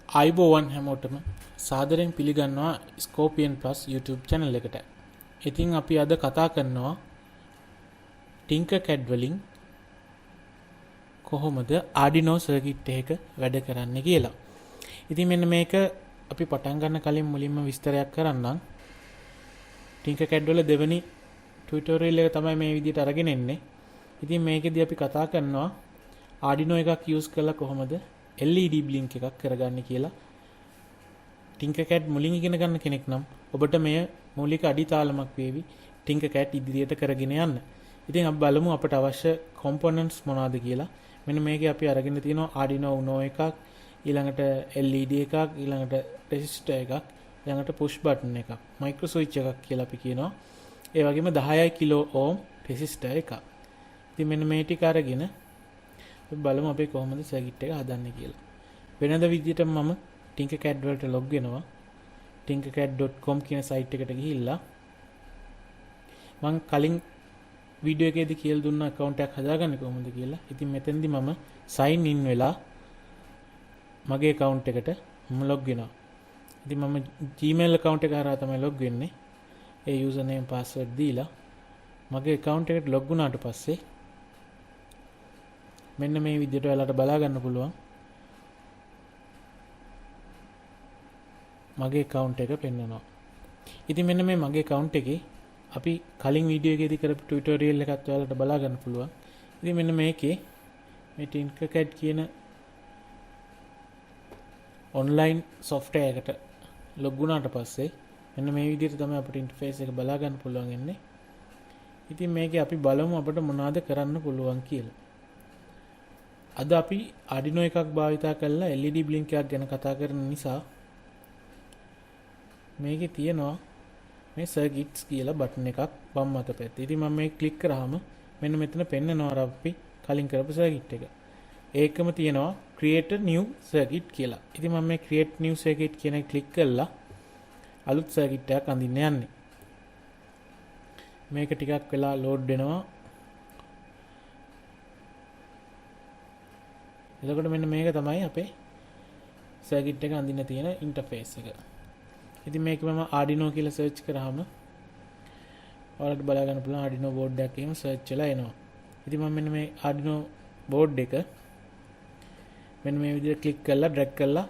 අයිබෝවන් හැමෝටම සාදරයෙන් පිළිගන්නවා ස්කෝපියන් ප්ලස් YouTube channel එකට. ඉතින් අපි අද කතා කරනවා ටින්කර්කැඩ් වලින් කොහොමද Arduino circuit එක වැඩ කරන්නේ කියලා. ඉතින් මෙන්න මේක අපි පටන් ගන්න කලින් මුලින්ම විස්තරයක් කරන්නම්. ටින්කර්කැඩ් වල දෙවෙනි ටියුටෝරියල් එක තමයි මේ විදිහට අරගෙන එන්නේ. ඉතින් මේකෙදී අපි කතා කරනවා Arduino එකක් use කරලා කොහොමද LED blink එකක් කරගන්න කියලා. ටින්කර්කැඩ් මුලින් ඉගෙන ගන්න කෙනෙක් නම් ඔබට මෙය මූලික අඩිතාලමක් වේවි ටින්කර්කැඩ් ඉදිරියට කරගෙන යන්න. ඉතින් අපි බලමු අපට අවශ්‍ය components මොනවද කියලා. මෙන්න මේකේ අපි අරගෙන තියෙනවා Arduino Uno එකක්, ඊළඟට LED එකක්, ඊළඟට resistor එකක්, ඊළඟට push button එකක්, micro switch එකක් කියලා අපි කියනවා. ඒ වගේම 10 kilo ohm resistor එකක්. ඉතින් මෙන්න මේ ටික අරගෙන බලමු අපි කොහොමද සර්කිට් එක හදන්නේ කියලා. වෙනද විදිහට මම ටින්කර්කැඩ් වලට ලොග් වෙනවා. tinkercad.com කියන සයිට් එකට ගිහිල්ලා මම කලින් වීඩියෝ එකේදී කියලා දුන්න account එකක් හදාගන්නේ කොහොමද කියලා. ඉතින් මෙතෙන්දී මම sign in වෙලා මගේ account එකට මම log වෙනවා. ඉතින් මම Gmail account එක හරහා තමයි log වෙන්නේ. ඒ username password දීලා මගේ account එකට log වුණාට පස්සේ මෙන්න මේ විදිහට ඔයාලට බලා ගන්න පුළුවන් මගේ account එක පෙන්වනවා. ඉතින් මෙන්න මේ මගේ account එකේ අපි කලින් වීඩියෝ එකේදී කරපු ටියුටෝරියල් එකත් ඔයාලට බලා ගන්න පුළුවන්. ඉතින් මෙන්න මේකේ මේ ටින්කර්කැඩ් කියන ඔන්ලයින් software එකට log වුණාට පස්සේ මෙන්න මේ විදිහට තමයි අපිට ඉන්ටර්ෆේස් එක බලා ගන්න පුළුවන් වෙන්නේ. ඉතින් මේකේ අපි බලමු අපිට මොනවද කරන්න පුළුවන් කියලා. අද අපි Arduino එකක් භාවිතා කරලා LED blink එකක් ගැන කතා කරන නිසා මේකේ තියෙනවා මේ circuits කියලා බටන් එකක් වම් අත පැත්තේ. ඉතින් මම මේක ක්ලික් කරාම මෙන්න මෙතන පෙන්නනවා අපි කලින් කරපු circuit එක. ඒකම තියෙනවා create a new circuit කියලා. ඉතින් මම මේ create new circuit කියන එක ක්ලික් කළා අලුත් circuit එකක් අඳින්න යන්නේ. මේක ටිකක් වෙලා load වෙනවා. එතකොට මෙන්න මේක තමයි අපේ සර්කිට් එක අඳින්න තියෙන ඉන්ටර්ෆේස් එක. ඉතින් මේක මම Arduino කියලා සර්ච් කරාම ඔයාලට බලා ගන්න පුළුවන් Arduino board එකක් එහෙම සර්ච් වෙලා එනවා. ඉතින් මම මෙන්න මේ Arduino board එක මෙන්න මේ විදිහට ක්ලික් කරලා drag කරලා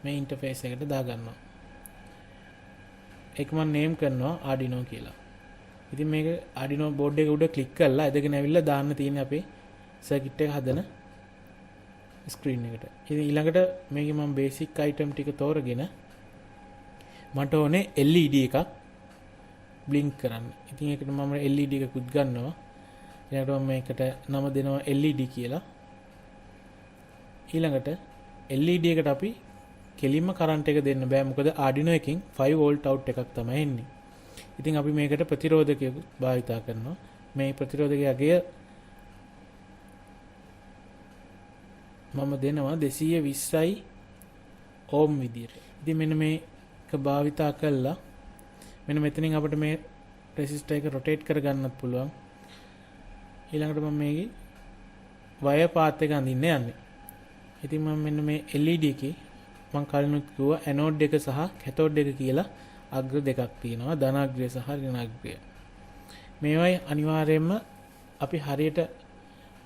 මේ ඉන්ටර්ෆේස් එකට දා ගන්නවා. ඒක මම name කරනවා Arduino කියලා. ඉතින් මේක Arduino board එක උඩ ක්ලික් කරලා එදගෙන ඇවිල්ලා දාන්න තියෙන්නේ අපේ සර්කිට් එක හදන ස්ක්‍රීන් එකට. ඉතින් ඊළඟට මේකේ මම බේසික් අයිටම් ටික තෝරගෙන මට ඕනේ LED එකක් බ්ලින්ක් කරන්න. ඉතින් ඒකට මම LED එකකුත් ගන්නවා. ඊළඟට මම මේකට නම දෙනවා LED කියලා. ඊළඟට LED එකට අපි කෙලින්ම කරන්ට් එක දෙන්න බෑ. මොකද Arduino එකකින් 5 volt out එකක් තමයි එන්නේ. ඉතින් අපි මේකට ප්‍රතිරෝධකයක් භාවිතා කරනවා. මේ ප්‍රතිරෝධකයේ මම දෙනවා 220යි ඕම් විදියට. ඉතින් මෙන්න මේක භාවිතා කළා මෙන්න මෙතනින් අපිට මේ රෙසිස්ටර් එක රොටේට් කරගන්නත් පුළුවන්. ඊළඟට මම මේකේ වයර් පාත් එක අඳින්න යන්නේ. ඉතින් මම මෙන්න මේ LED එකේ මම කලිනුත් කිව්වා ඇනෝඩ් එක සහ කැතෝඩ් එක කියලා අග්‍ර දෙකක් තියෙනවා. ධනාග්‍රය සහ ඍණාග්‍රය. මේවයි අනිවාර්යයෙන්ම අපි හරියට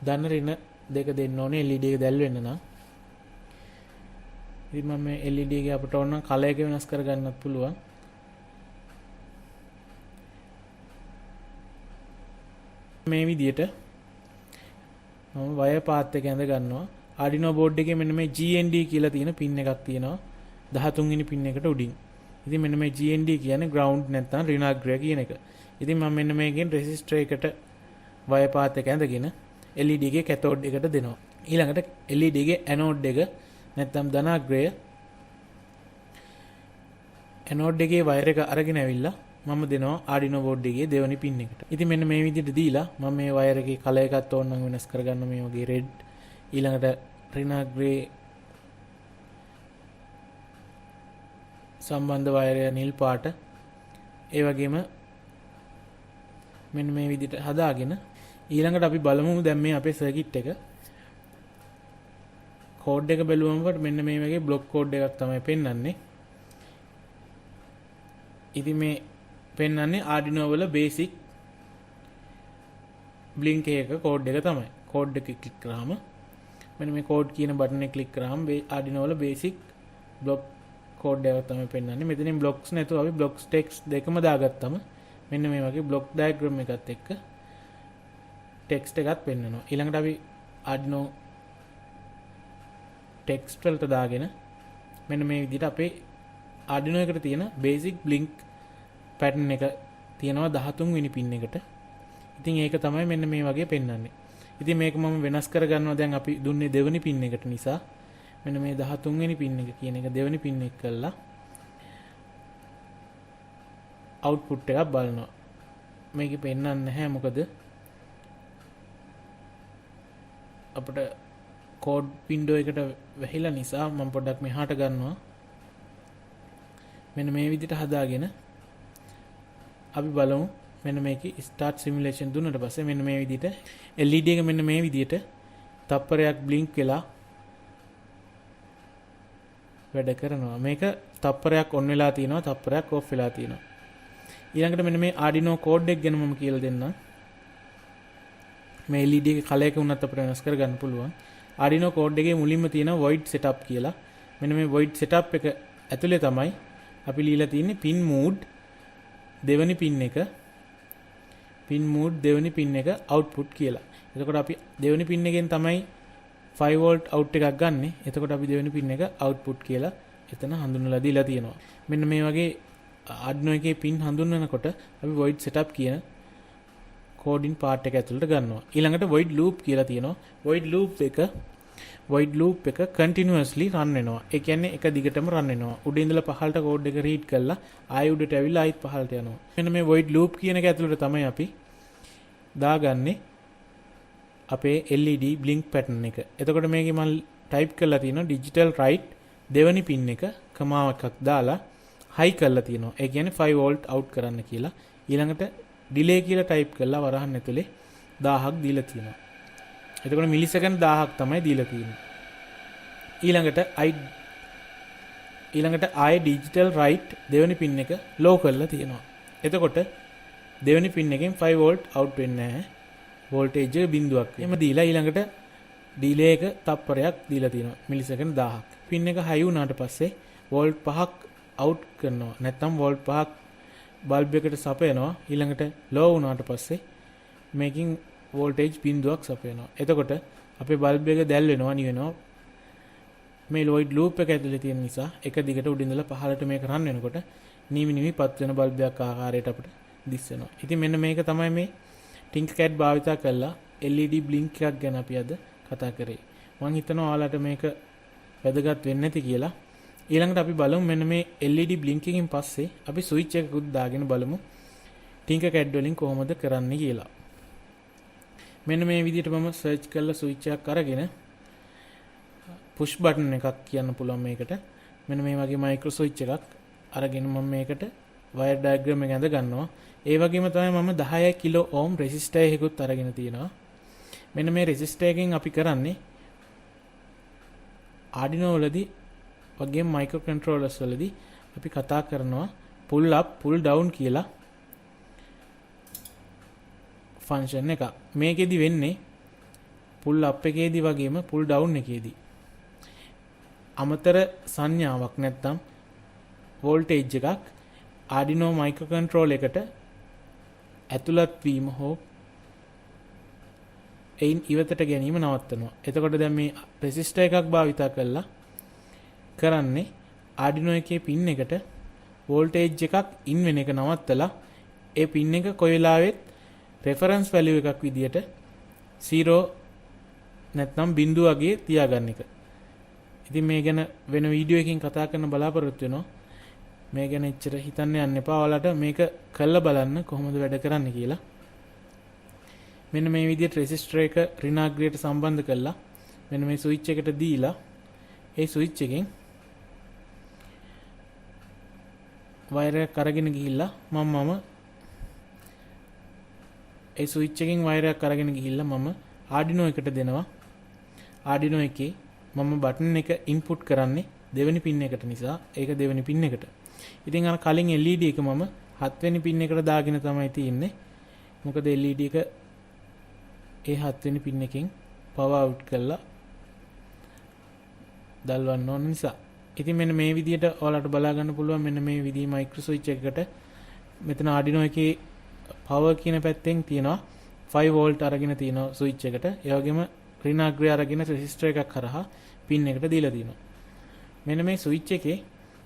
ධන ඍණ දෙක දෙන්න ඕනේ LED එක දැල් වෙන්න නම්. ඉතින් මම මේ LED එකේ අපිට ඕන නම් කලර් එක වෙනස් කරගන්නත් පුළුවන්. මේ විදිහට මම වයර් පාත් එක ඇඳ ගන්නවා. Arduino board එකේ මෙන්න මේ GND කියලා තියෙන පින් එකක් තියෙනවා 13 වෙනි පින් එකට උඩින්. ඉතින් මෙන්න මේ GND කියන්නේ ground නැත්නම් ඍණාග්‍රය කියන එක. ඉතින් මම මෙන්න මේකෙන් resistor එකට වයර් පාත් එක ඇඳගෙන LED එකේ කැතෝඩ් එකට දෙනවා. ඊළඟට LED එකේ ඇනෝඩ් එක නැත්නම් ධනාග්‍රය ඇනෝඩ් එකේ වයර් එක අරගෙන ඇවිල්ලා මම දෙනවා Arduino board එකේ දෙවෙනි පින් එකට. ඉතින් මෙන්න මේ විදිහට දීලා මම මේ වයර් එකේ කලර් එකත් ඕන නම් වෙනස් කරගන්න මේ වගේ red ඊළඟට ඍණාග්‍රය සම්බන්ධ වයර් නිල් පාට ඒ වගේම මෙන්න මේ විදිහට හදාගෙන ඊළඟට අපි බලමු දැන් මේ අපේ සර්කිට් එක කෝඩ් එක බැලුවම මෙන්න මේ වගේ බ්ලොක් කෝඩ් එකක් තමයි පෙන්වන්නේ. ඉතින් මේ පෙන්වන්නේ Arduino වල බේසික් බ්ලින්ක් එක කෝඩ් එක තමයි. කෝඩ් එක ක්ලික් කරාම මෙන්න මේ කෝඩ් කියන බටන් එක ක්ලික් කරාම Arduino වල බේසික් බ්ලොක් කෝඩ් එකක් තමයි පෙන්වන්නේ. මෙතනින් බ්ලොක්ස් නැතුව අපි බ්ලොක්ස් ටෙක්ස්ට් දෙකම දාගත්තම මෙන්න මේ වගේ බ්ලොක් ඩයග්‍රෑම් එකත් එක්ක ටෙක්ස්ට් එකක් පෙන්වනවා. ඊළඟට අපි Arduino ටෙක්ස්ට් වලට දාගෙන මෙන්න මේ විදිහට අපේ Arduino එකට තියෙන බේසික් බ්ලින්ක් පැටර්න් එක තියෙනවා 13 වෙනි පින් එකට. ඉතින් ඒක තමයි මෙන්න මේ වගේ පෙන්වන්නේ. ඉතින් මේක මම වෙනස් කරගන්නවා දැන් අපි දුන්නේ දෙවෙනි පින් එකට නිසා. මෙන්න මේ 13 වෙනි පින් එක කියන එක දෙවෙනි පින් එක කළා. අවුට්පුට් එකක් බලනවා. මේකේ පෙන්වන්නේ නැහැ මොකද අපිට කෝඩ් වින්ඩෝ එකට වැහිලා නිසා මම පොඩ්ඩක් මෙහාට ගන්නවා. මෙන්න මේ විදිහට හදාගෙන අපි බලමු. මෙන්න මේකේ start simulation දුන්නාට පස්සේ මෙන්න මේ විදිහට LED එක මෙන්න මේ විදිහට තප්පරයක් blink වෙලා වැඩ කරනවා. මේක තප්පරයක් on වෙලා තියෙනවා, තප්පරයක් off වෙලා තියෙනවා. ඊළඟට මෙන්න මේ Arduino code එක ගැන මම කියලා දෙන්නම්. මේ LED එකේ කලර් එක උනත් අපිට වෙනස් කරගන්න පුළුවන්. Arduino code එකේ මුලින්ම තියෙන void setup කියලා. මෙන්න මේ void setup එක ඇතුලේ තමයි අපි ලියලා තියෙන්නේ pin mood දෙවෙනි පින් එක pin mood දෙවෙනි පින් එක output කියලා. එතකොට අපි දෙවෙනි පින් එකෙන් තමයි 5 volt out එකක් ගන්නෙ. එතකොට අපි දෙවෙනි පින් එක output කියලා එතන හඳුන්වලා දීලා තියෙනවා. මෙන්න මේ වගේ Arduino එකේ පින් හඳුන්වනකොට අපි void setup කියන coding part එක ඇතුළට ගන්නවා. ඊළඟට void loop කියලා තියෙනවා. void loop එක continuously run වෙනවා. ඒ කියන්නේ එක දිගටම run වෙනවා. උඩ ඉඳලා පහළට code එක read කරලා ආයෙ උඩට ඇවිල්ලා ආයෙත් පහළට යනවා. මෙන්න මේ void loop කියන එක ඇතුළට තමයි අපි දාගන්නේ අපේ LED blink pattern එක. එතකොට මේකේ මම type කරලා තියෙනවා digital write දෙවෙනි pin එක කමාවක් දාලා high කරලා තියෙනවා. ඒ කියන්නේ 5 volt out කරන්න කියලා. ඊළඟට delay කියලා type කරලා වරහන් ඇතුලේ 1000ක් දීලා තියෙනවා. එතකොට මිලිසෙකන්ඩ් 1000ක් තමයි දීලා තියෙන්නේ. ඊළඟට ආයේ digital write දෙවෙනි pin එක low කරලා තියෙනවා. එතකොට දෙවෙනි pin එකෙන් 5 volt out වෙන්නේ නැහැ. voltage එක බිඳුවක්. එහෙම දීලා ඊළඟට delay එක තප්පරයක් දීලා තියෙනවා. මිලිසෙකන්ඩ් 1000ක්. pin එක high වුණාට පස්සේ volt 5ක් out කරනවා. නැත්නම් volt 5ක් බල්බ් එකට සපයනවා. ඊළඟට low වුණාට පස්සේ මේකින් voltage බිඳුවක් සපයනවා. එතකොට අපේ බල්බ් එක දැල් වෙනවා නිවෙනවා. මේ void loop එක ඇතුලේ තියෙන නිසා එක දිගට උඩින් ඉඳලා පහළට මේක රන් වෙනකොට නිවි පත් වෙන බල්බයක් ආකාරයට අපිට දිස් වෙනවා. ඉතින් මෙන්න මේක තමයි මේ Tinkercad භාවිතා කරලා LED blink එකක් ගැන අපි අද කතා කරේ. මම හිතනවා ඔයාලට මේක වැදගත් වෙන්නේ නැති කියලා. ඊළඟට අපි බලමු මෙන්න මේ LED blink එකකින් පස්සේ අපි switch එකකුත් දාගෙන බලමු Tinkercad වලින් කොහොමද කරන්නේ කියලා. මෙන්න මේ විදිහට මම search කරලා switch එකක් අරගෙන push button එකක් කියන්න පුළුවන් මේකට. මෙන්න මේ වගේ micro switch එකක් අරගෙන මම මේකට wire diagram එක ඇඳ ගන්නවා. ඒ වගේම තමයි මම 10 kilo ohm resistor එකකුත් අරගෙන තියෙනවා. මෙන්න මේ resistor එකෙන් අපි කරන්නේ Arduino වලදී වගේම microcontrollers වලදී අපි කතා කරනවා pull up pull down කියලා ෆන්ක්ෂන් එක. මේකෙදි වෙන්නේ pull up එකේදී වගේම pull down එකේදී අමතර සංඥාවක් නැත්තම් voltage එකක් Arduino microcontroller එකට ඇතුළත් වීම හෝ එයින් ඉවතට ගැනීම නවත්තනවා. එතකොට දැන් මේ resistor එකක් භාවිතා කරලා කරන්නේ Arduino එකේ pin එකට voltage එකක් in වෙන එක නවත්තලා ඒ pin එක කොයි වෙලාවෙත් reference value එකක් විදියට 0 නැත්නම් බිංදු වගේ තියාගන්න එක. ඉතින් මේ ගැන වෙන වීඩියෝ එකකින් කතා කරන්න බලාපොරොත්තු වෙනවා. මේ ගැන එච්චර හිතන්න යන්න එපා. ඔයාලට මේක කරලා බලන්න කොහොමද වැඩ කරන්නේ කියලා. මෙන්න මේ විදිහට resistor එක ඍණාග්‍රයට සම්බන්ධ කරලා මෙන්න මේ switch එකට දීලා ඒ switch එකෙන් wire එක අරගෙන ගිහිල්ලා මම ඒ switch එකෙන් wire එක අරගෙන ගිහිල්ලා මම Arduino එකට දෙනවා. Arduino එකේ මම බටන් එක ඉන්පුට් කරන්නේ දෙවෙනි පින් එකට නිසා ඒක දෙවෙනි පින් එකට. ඉතින් අර කලින් LED එක මම 7 වෙනි පින් එකට දාගෙන තමයි තියෙන්නේ. මොකද LED එක ඒ 7 වෙනි පින් එකෙන් පවර් අවුට් කරලා දල්වන්න ඕන නිසා. ඉතින් මෙන්න මේ විදිහට ඔයාලට බලා ගන්න පුළුවන් මෙන්න මේ විදිහේ මයික්‍රෝ ස්විච් එකකට මෙතන Arduino එකේ power කියන පැත්තෙන් තියෙනවා 5 volt අරගෙන තියෙනවා ස්විච් එකට. ඒ වගේම ඍණාග්‍රය අරගෙන රෙසිස්ටර් එකක් කරහා පින් එකට දීලා තියෙනවා. මෙන්න මේ ස්විච් එකේ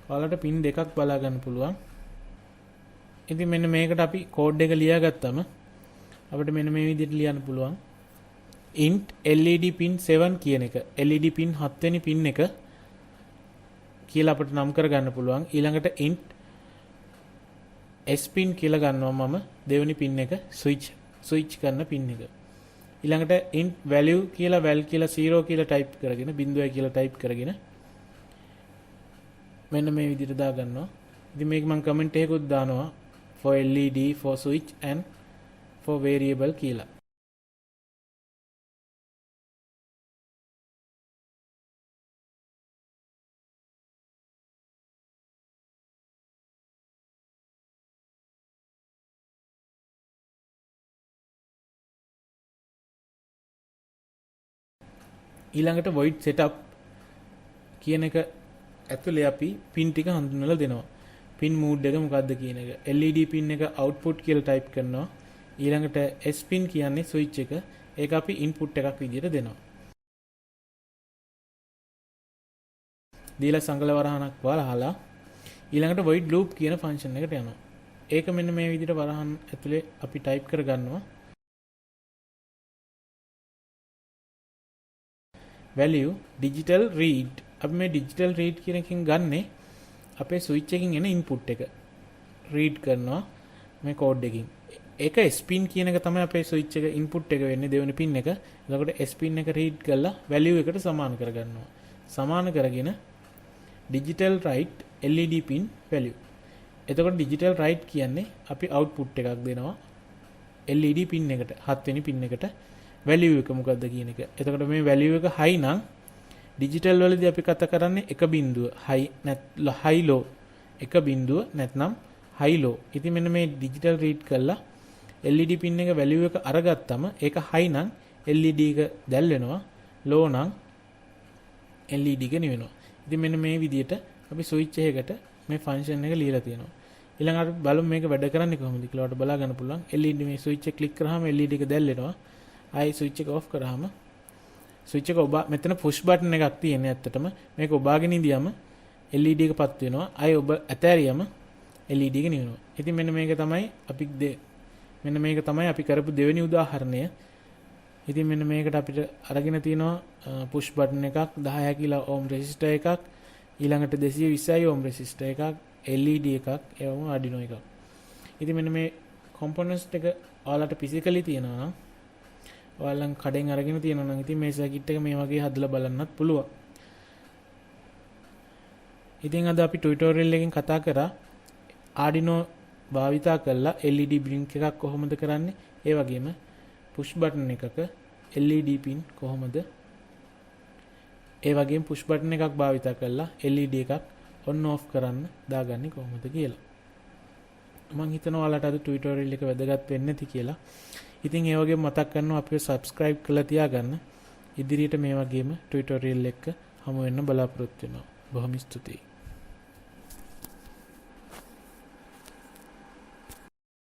ඔයාලට පින් දෙකක් බලා ගන්න පුළුවන්. ඉතින් මෙන්න මේකට අපි කෝඩ් එක ලියාගත්තම අපිට මෙන්න මේ විදිහට ලියන්න පුළුවන්. int LED pin 7 කියන එක LED pin 7 වෙනි පින් එක කියලා අපිට නම් කරගන්න පුළුවන්. ඊළඟට int S pin කියලා ගන්නවා මම දෙවෙනි පින් එක ස්විච් කරන පින් එක. ඊළඟට int value කියලා val කියලා 0 කියලා ටයිප් කරගෙන බිංදුවයි කියලා ටයිප් කරගෙන මෙන්න මේ විදිහට දා ගන්නවා. ඉතින් මේක මම කමෙන්ට් එකකුත් දානවා for LED for switch and for variable කියලා. ඊළඟට void setup කියන එක ඇතුලේ අපි pin ටික හඳුන්වලා දෙනවා. pin mood එක මොකක්ද කියන එක. LED pin එක output කියලා type කරනවා. ඊළඟට S pin කියන්නේ switch එක. ඒක අපි input එකක් විදිහට දෙනවා. දීලා සංගල වරහනක් වලහලා ඊළඟට void loop කියන function එකට යනවා. ඒක මෙන්න මේ විදිහට වරහන් ඇතුලේ අපි type කරගන්නවා. value digital read අපි මේ digital read කියන එකෙන් ගන්නේ අපේ switch එකකින් එන input එක read කරනවා මේ code එකකින්. ඒක S pin කියන එක තමයි අපේ switch එක input එක වෙන්නේ දෙවෙනි pin එක. එතකොට S pin එක read කරලා value එකට සමාන කරගන්නවා. සමාන කරගෙන digital write LED pin value. එතකොට digital write කියන්නේ අපි output එකක් දෙනවා LED pin එකට 7 වෙනි pin එකට value එක මොකද්ද කියන එක. එතකොට මේ value එක high නම් digital වලදී අපි කතා කරන්නේ එක බිඳුව high low එක බිඳුව නැත්නම් high low. ඉතින් මෙන්න මේ digital read කරලා LED pin එක value එක අරගත්තම ඒක high නම් LED එක දැල් වෙනවා low නම් LED එක නිවෙනවා. ඉතින් මෙන්න මේ විදිහට අපි switch එකකට මේ function එක ලියලා තියෙනවා. ඊළඟට බලමු මේක වැඩ කරන්නේ කොහොමද කියලා ඔයාලට බලා ගන්න පුළුවන්. LED මේ switch එක click කරාම LED එක දැල් වෙනවා. ආයි switch එක off කරාම switch එක මෙතන push button එකක් තියෙනවා ඇත්තටම. මේක ඔබාගෙන ඉඳියම LED එක පත් වෙනවා. ආයි ඔබ ඇතෑරියම LED එක නිවෙනවා. ඉතින් මෙන්න මේක තමයි අපි කරපු දෙවෙනි උදාහරණය. ඉතින් මෙන්න මේකට අපිට අරගෙන තියෙනවා push button එකක් 10 කිලෝ ohm resistor එකක් ඊළඟට 220 ohm resistor එකක් LED එකක් එවම Arduino එකක්. ඉතින් මෙන්න මේ components ටික ඔයාලට physically තියෙනවා නම් ඔයාලන් කඩෙන් අරගෙන තියෙනවා නම් ඉතින් මේ සර්කිට් එක මේ වගේ හදලා බලන්නත් පුළුවන්. ඉතින් අද අපි ටියුටෝරියල් එකකින් කතා කරා Arduino භාවිතා කරලා LED blink එකක් කොහොමද කරන්නේ? ඒ වගේම push button එකක LED pin කොහොමද? ඒ වගේම push button එකක් භාවිතා කරලා LED එකක් on off කරන්න දාගන්නේ කොහොමද කියලා. මම හිතනවා ඔයාලට අද ටියුටෝරියල් එක වැදගත් වෙන්නේ නැති කියලා. ඉතින් ඒ වගේම මතක් කරනවා අපිව subscribe කරලා තියාගන්න. ඉදිරියට මේ වගේම ටියුටෝරියල් එක හමු වෙන්න බලාපොරොත්තු වෙනවා. බොහොම ස්තුතියි.